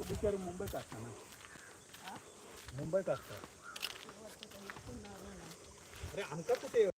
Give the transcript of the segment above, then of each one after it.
बिचारे मुंबईत असतात ना, मुंबईत असतात. अरे आमका कुठे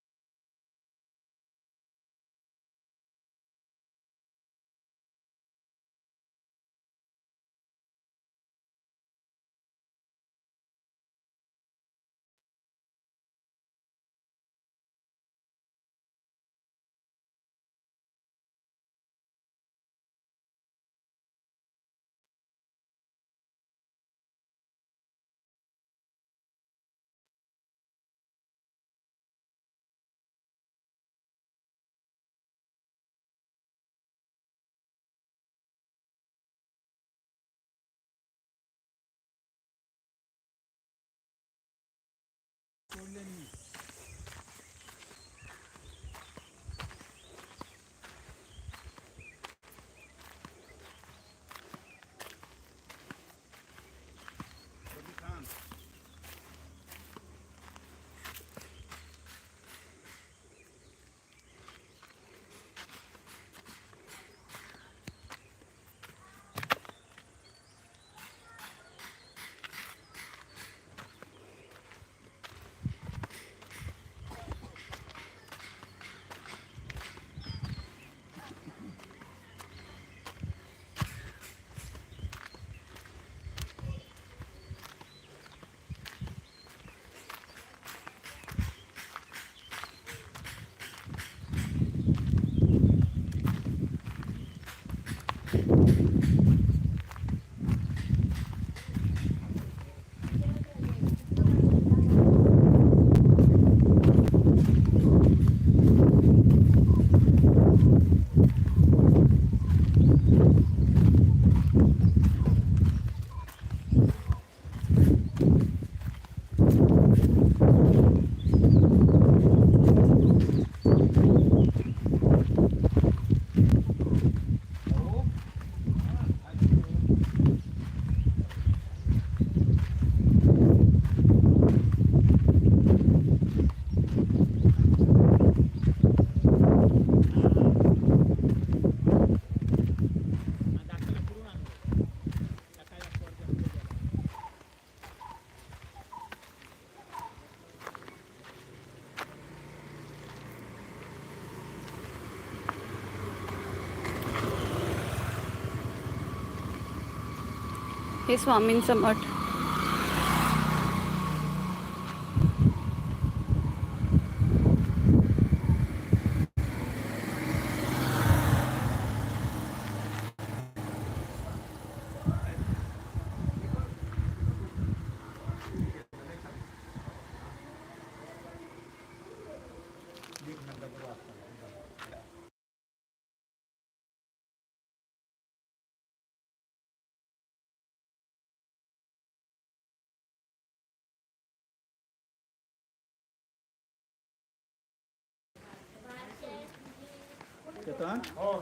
सोडले नाही. हे स्वामींचं मठ. चेतन हो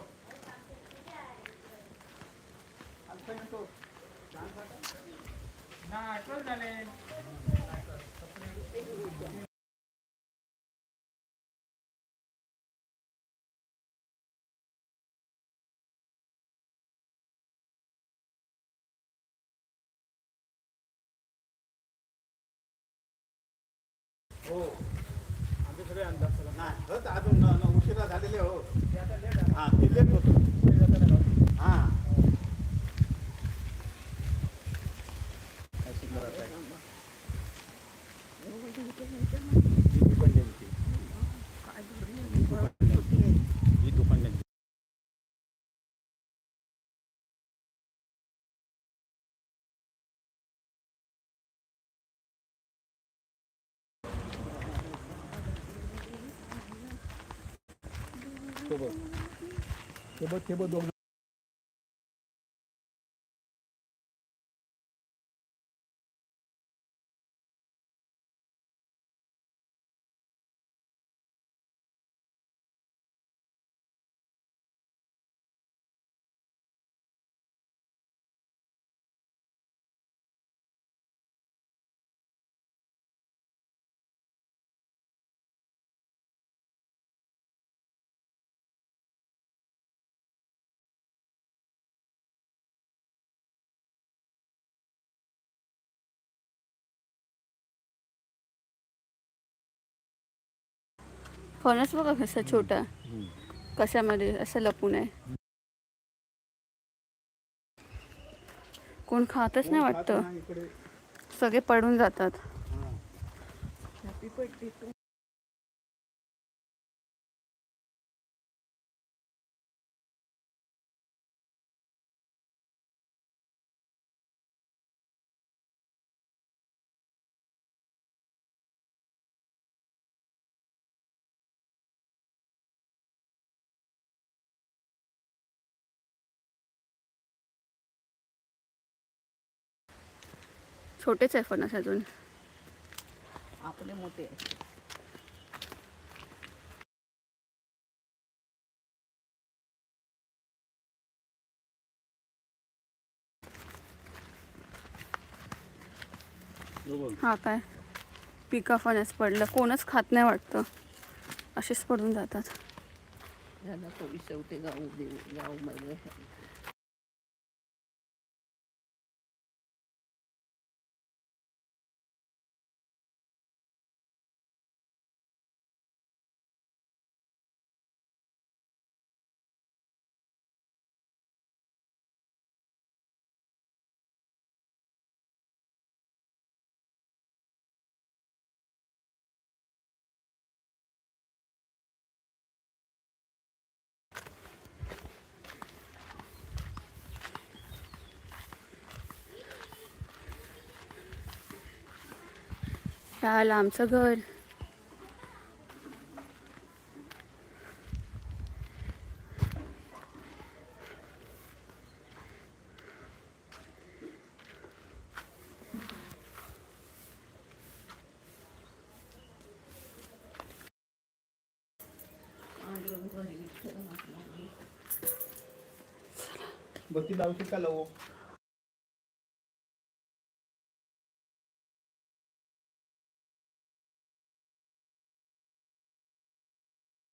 हो आमचे सगळे अंदाज नाही बस अजून उशिरा झालेले हो. हां ते लेट होतो. हां ही दुकान सोबत सोबत दोन फणस बघा कसं छोटा कशामध्ये असं लपून आहे. कोण खातच नाही कोण खात वाटतं, नाही इकडे. सगळे पडून जातात. हा. छोटेच आहे फणस अजून. आपले मोठे आहे. हा काय पिका फणस पडलं, कोणच खात नाही वाटतं, असेच पडून जातात. झालं थोडी शेवटे गाऊ देऊ गाऊ मध्ये. हे आलं आमचं घर. बत्ती लावशी का लावू?